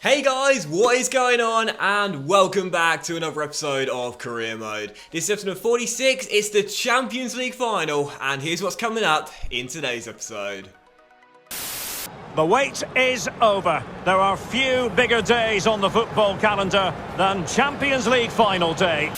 Hey guys, what is going on? And welcome back to another episode of Career Mode. This is episode number 46, it's the Champions League final, and here's what's coming up in today's episode. The wait is over. There are few bigger days on the football calendar than Champions League final day.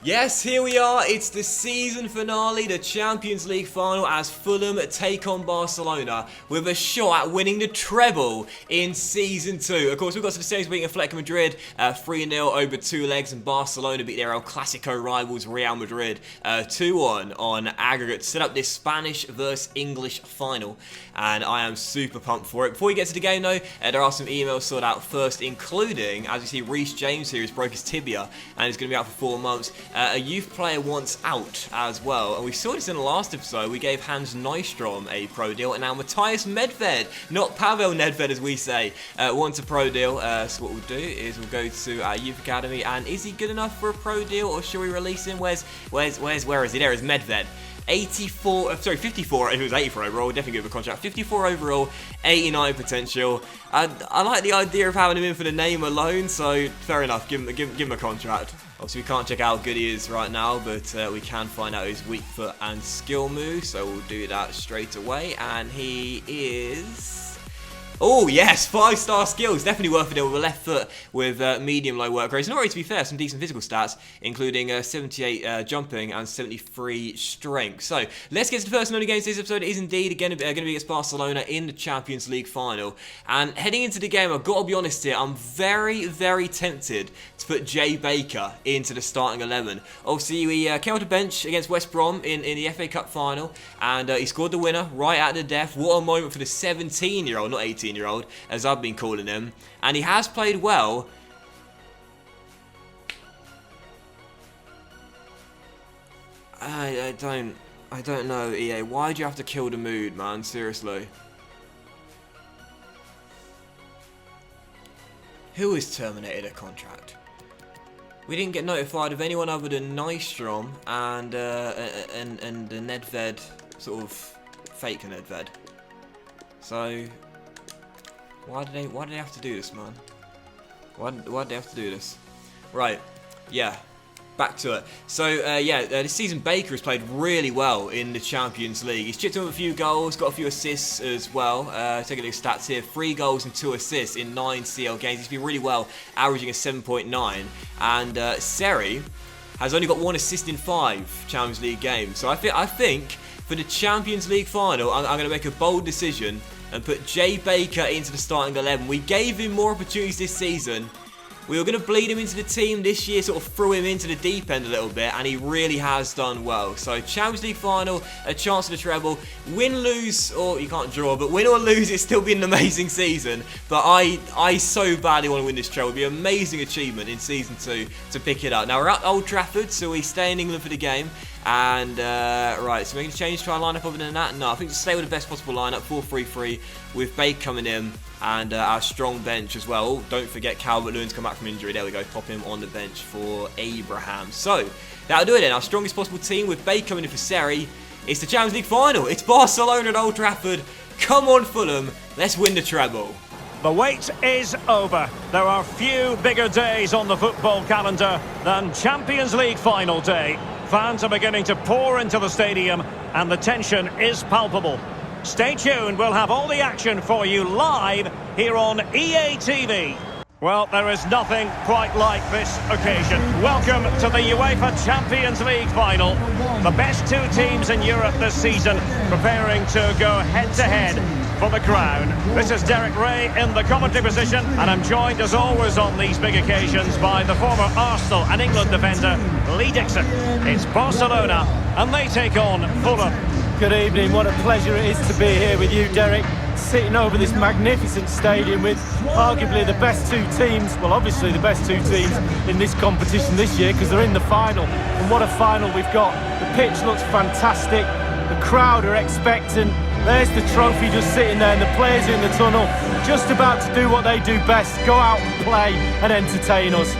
Yes, here we are. It's the season finale, the Champions League final, as Fulham take on Barcelona with a shot at winning the treble in Season 2. Of course, we've got to the semis beating Atletico Madrid 3-0 over 2 legs, and Barcelona beat their El Clasico rivals Real Madrid 2-1 on aggregate to set up this Spanish versus English final, and I am super pumped for it. Before we get to the game though, there are some emails sorted out first, including, as you see, Reece James here has broke his tibia and is going to be out for 4 months. A youth player wants out as well, and we saw this in the last episode. We gave Hans Nystrom a pro deal, and now Matthias Medved, not Pavel Nedved as we say, wants a pro deal. So what we'll do is we'll go to our youth academy, and is he good enough for a pro deal, or should we release him? Where is he? There is Medved. 54, if it was 84 overall, definitely give him a contract. 54 overall, 89 potential. I like the idea of having him in for the name alone, so fair enough, give him a contract. Obviously, we can't check out how good he is right now, but we can find out his weak foot and skill move, so we'll do that straight away. And he is... oh yes, 5-star skills, definitely worth a deal with a left foot with medium-low work rate. And already, to be fair, some decent physical stats, including 78 jumping and 73 strength. So let's get to the first known against this episode. It is indeed going to be against Barcelona in the Champions League final. And heading into the game, I've got to be honest here, I'm very, very tempted to put Jay Baker into the starting 11. Obviously, we came off the bench against West Brom in the FA Cup final, and he scored the winner right at the death. What a moment for the 17-year-old, not 18-year-old, as I've been calling him, and he has played well. I don't know, EA. Why do you have to kill the mood, man? Seriously. Who has terminated a contract? We didn't get notified of anyone other than Nystrom and the Nedved, sort of fake Nedved. So why did they have to do this, man? Why did they have to do this? Right, yeah, back to it. So this season Baker has played really well in the Champions League. He's chipped in with a few goals, got a few assists as well. Taking a look at his stats here, 3 goals and 2 assists in 9 CL games. He's been really well, averaging a 7.9. And Seri has only got 1 assist in 5 Champions League games. So I think for the Champions League final, I'm going to make a bold decision and put Jay Baker into the starting 11. We gave him more opportunities this season. We were going to bleed him into the team this year, sort of threw him into the deep end a little bit, and he really has done well. So Champions League final, a chance for the treble. Win, lose, or you can't draw, but win or lose, it's still been an amazing season. But I so badly want to win this treble. It would be an amazing achievement in Season 2 to pick it up. Now we're at Old Trafford, so we stay in England for the game. And, right, so we're going to change to our lineup other than that? No, I think just stay with the best possible lineup, 4-3-3, with Baker coming in, and our strong bench as well. Oh, don't forget Calvert-Lewin's come back from injury. There we go, pop him on the bench for Abraham. So, that'll do it then. Our strongest possible team with Baker coming in for Seri. It's the Champions League final. It's Barcelona at Old Trafford. Come on, Fulham. Let's win the treble. The wait is over. There are few bigger days on the football calendar than Champions League final day. Fans are beginning to pour into the stadium, and the tension is palpable. Stay tuned, we'll have all the action for you live here on EA TV. Well, there is nothing quite like this occasion. Welcome to the UEFA Champions League final. The best 2 teams in Europe this season preparing to go head-to-head for the crown. This is Derek Ray in the commentary position, and I'm joined as always on these big occasions by the former Arsenal and England defender, Lee Dixon. It's Barcelona, and they take on Fulham. Good evening, what a pleasure it is to be here with you, Derek, sitting over this magnificent stadium with arguably the best 2 teams, well obviously the best 2 teams in this competition this year because they're in the final, and what a final we've got. The pitch looks fantastic, the crowd are expectant, there's the trophy just sitting there, and the players are in the tunnel, just about to do what they do best, go out and play and entertain us.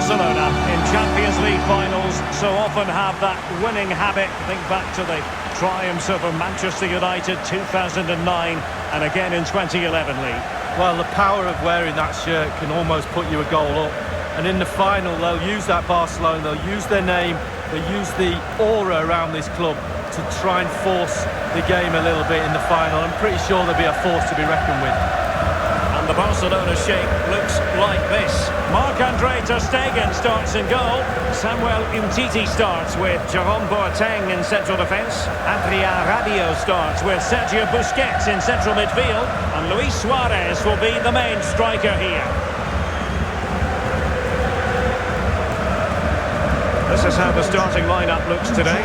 Barcelona in Champions League finals so often have that winning habit. Think back to the triumphs over Manchester United 2009 and again in 2011, Lee. Well, the power of wearing that shirt can almost put you a goal up. And in the final, they'll use that Barcelona, they'll use their name, they'll use the aura around this club to try and force the game a little bit in the final. I'm pretty sure there'll be a force to be reckoned with. And the Barcelona shape looks like this. Marc-Andre ter Stegen starts in goal. Samuel Umtiti starts with Jerome Boateng in central defence. Adrien Rabiot starts with Sergio Busquets in central midfield. And Luis Suarez will be the main striker here. This is how the starting lineup looks today.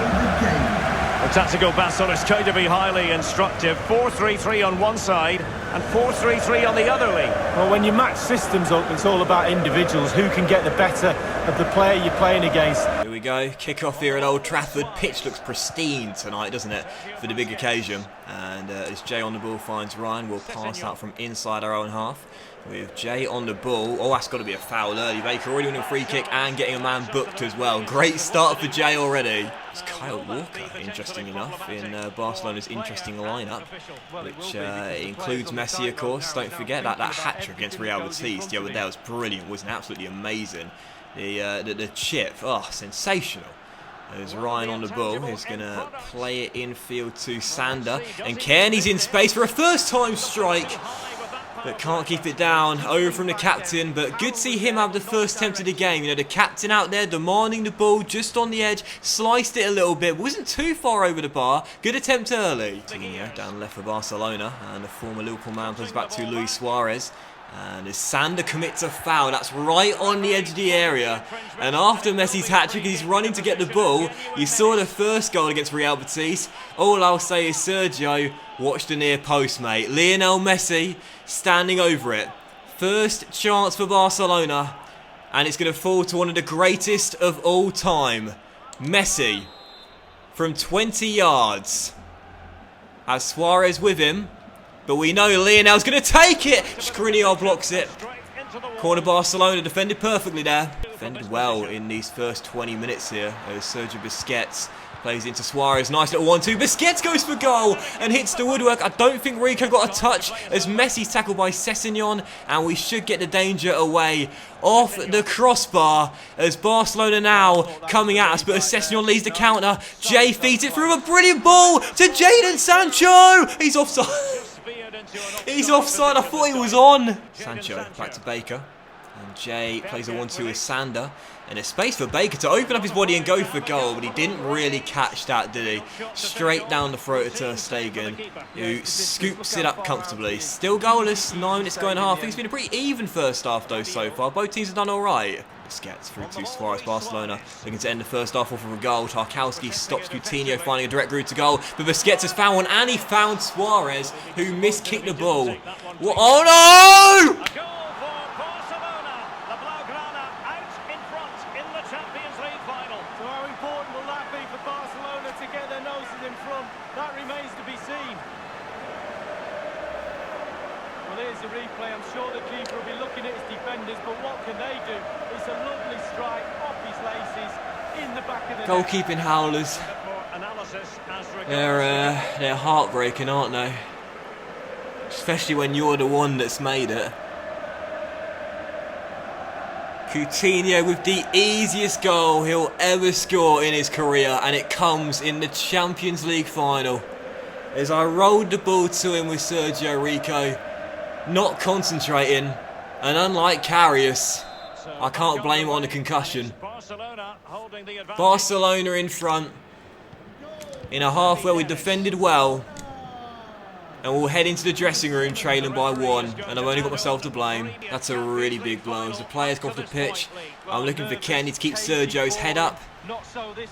The tactical battle is going to be highly instructive. 4-3-3 on one side and 4-3-3 on the other, Lee. Well, when you match systems up, it's all about individuals. Who can get the better of the player you're playing against? Here we go, kick-off here at Old Trafford. Pitch looks pristine tonight, doesn't it, for the big occasion. And as Jay on the ball finds Ryan, we'll pass out from inside our own half. With Jay on the ball. Oh, that's got to be a foul early. Baker already winning a free kick and getting a man booked as well. Great start for Jay already. It's Kyle Walker, interesting enough, in Barcelona's interesting lineup, which includes Messi, of course. Don't forget that hat-trick against Real Betis the other day was brilliant, wasn't absolutely amazing. The chip, oh, sensational. As Ryan on the ball is going to play it infield to Sander. And Kearney's in space for a first-time strike. But can't keep it down. Over from the captain, but good to see him have the first attempt of the game. You know, the captain out there demanding the ball just on the edge, sliced it a little bit, wasn't too far over the bar. Good attempt early. Down left for Barcelona, and the former Liverpool man plays back to Luis Suarez. And as Sander commits a foul, that's right on the edge of the area. And after Messi's hat-trick, he's running to get the ball. You saw the first goal against Real Betis. All I'll say is Sergio, watch the near post, mate. Lionel Messi standing over it. First chance for Barcelona. And it's going to fall to one of the greatest of all time. Messi from 20 yards. Has Suarez with him. But we know Lionel's going to take it. Skriniar blocks it. Corner Barcelona defended perfectly there. Defended well in these first 20 minutes here as Sergio Busquets plays into Suarez. Nice little 1-2. Busquets goes for goal and hits the woodwork. I don't think Rico got a touch as Messi's tackled by Sessegnon. And we should get the danger away off the crossbar as Barcelona now coming at us. But as Sessegnon leads the counter, Jay feeds it through a brilliant ball to Jadon Sancho. He's offside. He's offside, I thought he was on. Sancho back to Baker. And Jay plays a 1-2 with Sander. And there's space for Baker to open up his body and go for goal. But he didn't really catch that, did he? Straight down the throat of ter Stegen, who scoops it up comfortably. Still goalless, 9 minutes going half. I think it's been a pretty even first half though so far. Both teams have done alright. Busquets through to Suarez. Barcelona looking to end the first half off with a goal. Tarkowski stops Coutinho, finding a direct route to goal. But Busquets has found one, and he found Suarez, who miskicked the ball. What? Oh no! A goal for Barcelona. The Blaugrana out in front in the Champions League final. So how important will that be for Barcelona to get their noses in front? That remains to be seen. Well, here's the replay. I'm sure the keeper will be looking at his defenders, but what can they do? It's a lovely strike off his laces in the back of the Goalkeeping howlers. They're heartbreaking, aren't they? Especially when you're the one that's made it. Coutinho with the easiest goal he'll ever score in his career, and it comes in the Champions League final. As I rolled the ball to him with Sergio Rico, not concentrating, and unlike Karius, I can't blame it on the concussion. Barcelona in front, in a half where we defended well, and we'll head into the dressing room trailing by 1, and I've only got myself to blame. That's a really big blow. As the players go off the pitch, I'm looking for Kenny to keep Sergio's head up,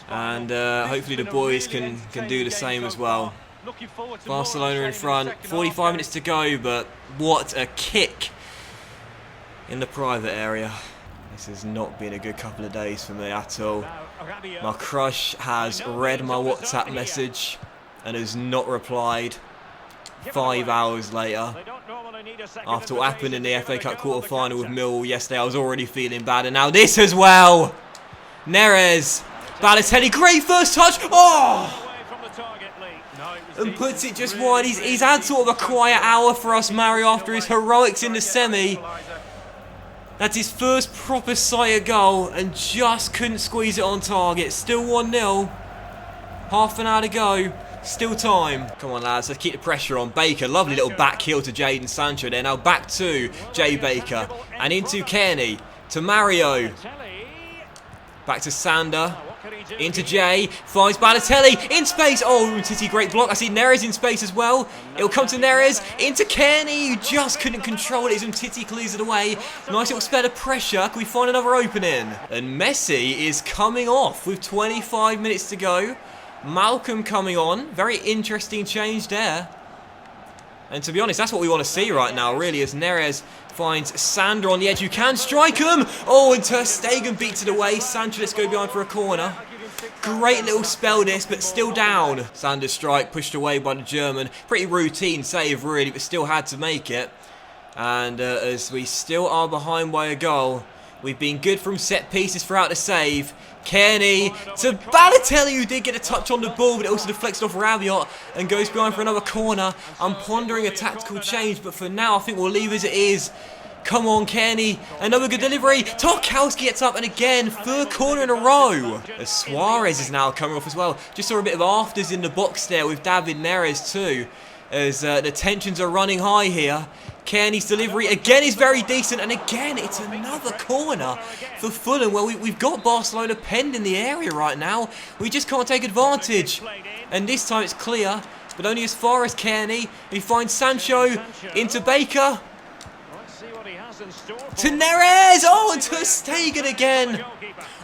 and hopefully the boys can do the same as well. Barcelona in front, 45 minutes to go, but what a kick in the private area. This has not been a good couple of days for me at all. My crush has read my WhatsApp message and has not replied 5 hours later. After what happened in the FA Cup quarter-final with Millwall yesterday, I was already feeling bad. And now this as well. Neres. Balotelli, great first touch. Oh! And puts it just wide. He's had sort of a quiet hour for us, Mario, after his heroics in the semi. That's his first proper sighted goal and just couldn't squeeze it on target. Still 1-0. Half an hour to go. Still time. Come on, lads. Let's keep the pressure on. Baker, lovely little back heel to Jadon Sancho there. Now back to Jay Baker. And into Kearney. To Mario. Back to Sander. Into Jay. Finds Balotelli. In space. Oh, Titi, great block. I see Neres in space as well. It'll come to Neres. Into Kearney, who just couldn't control it. And Titi clears it away. Nice little spell of pressure. Can we find another opening? And Messi is coming off with 25 minutes to go. Malcolm coming on. Very interesting change there. And to be honest, that's what we want to see right now, really, as Neres finds Sander on the edge. You can strike him. Oh, and Ter Stegen beats it away. Sancho, let's go behind for a corner. Great little spell this, but still down. Sander's strike pushed away by the German. Pretty routine save, really, but still had to make it. And as we still are behind by a goal, we've been good from set pieces throughout the save. Kearney to Balotelli, who did get a touch on the ball, but it also deflects off Rabiot and goes behind for another corner. I'm pondering a tactical change, but for now I think we'll leave as it is. Come on, Kearney. Another good delivery. Tarkowski gets up, and again, third corner in a row. As Suarez is now coming off as well. Just saw a bit of afters in the box there with David Neres too, as the tensions are running high here. Kearney's delivery again is very decent, and again it's another corner for Fulham. Well, we've got Barcelona penned in the area right now. We just can't take advantage. And this time it's clear, but only as far as Kearney. He finds Sancho into Baker. To Neres! Oh, and Ter Stegen again.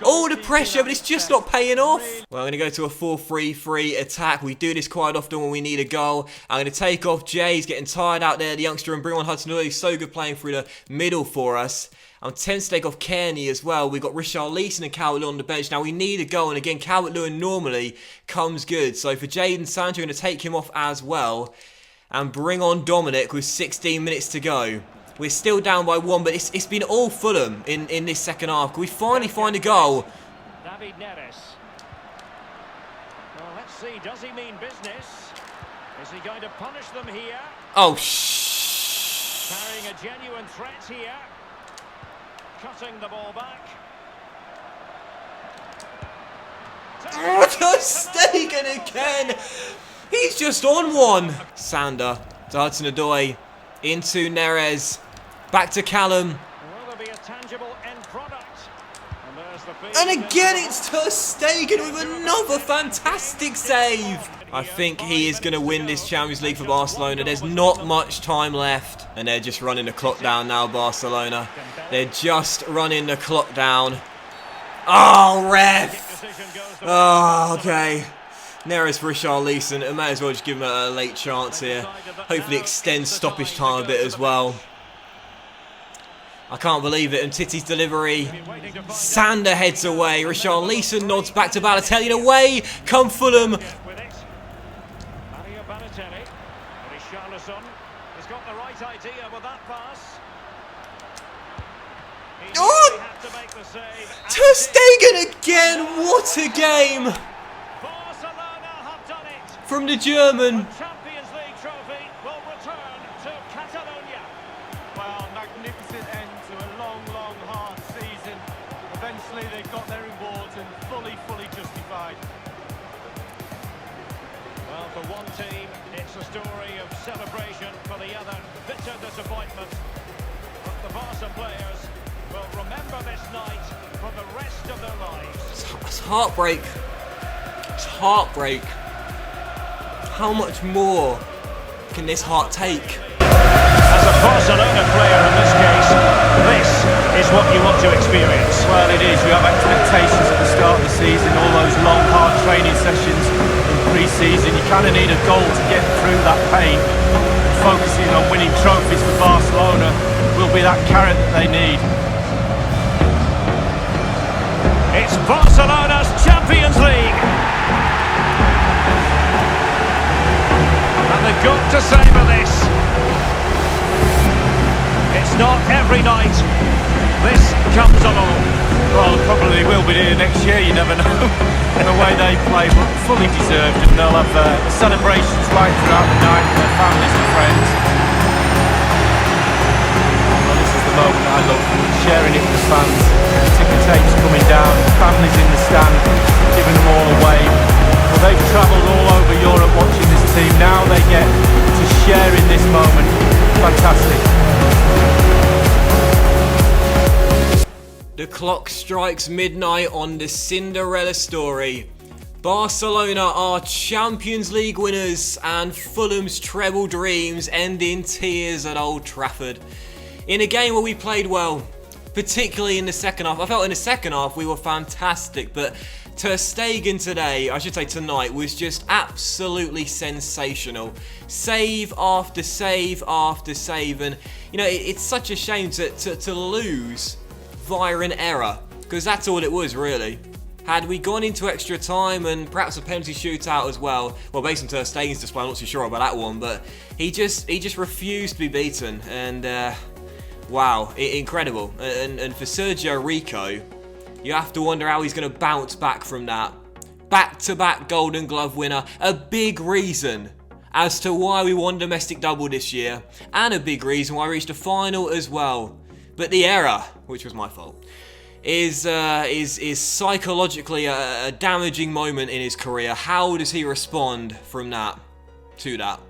All the pressure, but it's just not paying off. Well, I'm going to go to a 4-3-3 attack. We do this quite often when we need a goal. I'm going to take off Jay. He's getting tired out there, the youngster, and bring on Hudson-Odoi. He's so good playing through the middle for us. I'm tempted to take off Kearney as well. We've got Richarlison and Calvert-Lewin on the bench. Now, we need a goal, and again, Calvert-Lewin normally comes good. So for Jadon Sancho, I'm going to take him off as well and bring on Dominic with 16 minutes to go. We're still down by 1, but it's been all Fulham in this second half. Can we finally find a goal? David Neres. Well, let's see. Does he mean business? Is he going to punish them here? Oh, Carrying a genuine threat here. Cutting the ball back. Ter Stegen again. He's just on one. Sander to Hudson-Odoi. Into Neres. Back to Callum. Will there be a tangible end product? And again it's Ter Stegen with another fantastic save. I think he is going to win this Champions League for Barcelona. There's not much time left. And they're just running the clock down now, Barcelona. They're just running the clock down. Oh, ref. Oh, okay. Neres for Richarlison. I may as well just give him a late chance here. Hopefully extend stoppage time a bit as well. I can't believe it. And Titi's delivery. Sander heads away. Richarlison nods back to Balotelli. And away come Fulham. Oh! Ter Stegen again. What a game from the German. Champions League trophy will return to Catalonia. Well, magnificent end to a long, hard season. Eventually they got their rewards and fully justified. Well, for one team, it's a story of celebration. For the other, bitter disappointment. But the Barca players will remember this night for the rest of their lives. It's heartbreak. It's heartbreak. How much more can this heart take? As a Barcelona player in this case, this is what you want to experience. Well, it is. We have expectations at the start of the season, all those long, hard training sessions in pre-season. You kind of need a goal to get through that pain. Focusing on winning trophies for Barcelona will be that carrot that they need. It's Barcelona's Champions League. And they've got to savour this. not every night this comes along. Well, probably will be here next year, you never know. The way they play, but fully deserved, and they'll have celebrations right throughout the night with their families and friends. Well, this is the moment I love, sharing it with the fans. Ticker tapes coming down, families in the stand, giving them all a wave. Well, they've travelled all over Europe watching this team. Now they get to share in this moment. Fantastic. The clock strikes midnight on the Cinderella story. Barcelona are Champions League winners and Fulham's treble dreams end in tears at Old Trafford. In a game where we played well, particularly in the second half. I felt in the second half we were fantastic, but Ter Stegen today, I should say tonight, was just absolutely sensational. Save after save after save, and you know, it's such a shame to lose via an error, because that's all it was really. Had we gone into extra time and perhaps a penalty shootout as well, based on Ter Stegen's display, I'm not too sure about that one, but he just refused to be beaten, and wow, incredible. And for Sergio Rico, you have to wonder how he's going to bounce back from that. Back-to-back Golden Glove winner, a big reason as to why we won domestic double this year, and a big reason why we reached a final as well. But the error, which was my fault, is psychologically a damaging moment in his career. How does he respond from that to that?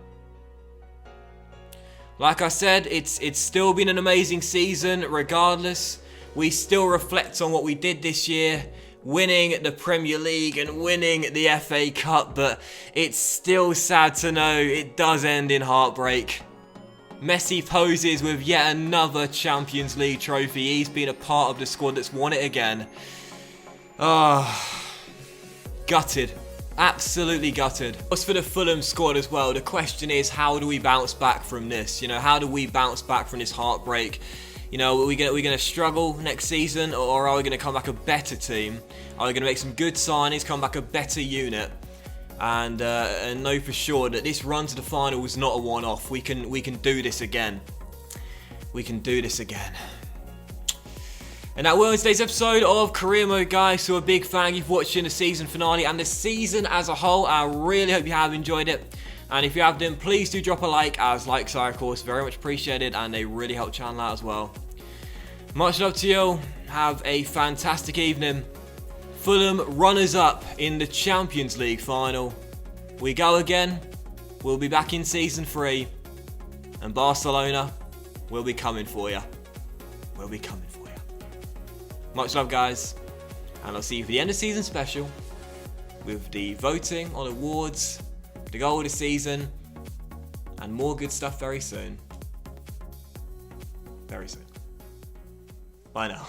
Like I said, it's still been an amazing season regardless. We still reflect on what we did this year, winning the Premier League and winning the FA Cup, but it's still sad to know it does end in heartbreak. Messi poses with yet another Champions League trophy. He's been a part of the squad that's won it again. Gutted. Absolutely gutted. As for the Fulham squad as well, the question is, how do we bounce back from this? You know, how do we bounce back from this heartbreak? You know, are we going to struggle next season, or are we going to come back a better team? Are we going to make some good signings, come back a better unit? And know for sure that this run to the final was not a one-off. We can do this again. We can do this again. And that will end today's episode of Career Mode, guys. So a big thank you for watching the season finale and the season as a whole. I really hope you have enjoyed it. And if you have, then please do drop a like, as likes are of course very much appreciated and they really help the channel out as well. Much love to you all. Have a fantastic evening. Fulham runners-up in the Champions League final. We go again. We'll be back in Season 3. And Barcelona will be coming for you. We'll be coming for you. Much love, guys. And I'll see you for the end of season special with the voting on awards, the goal of the season, and more good stuff very soon. Very soon. Bye now.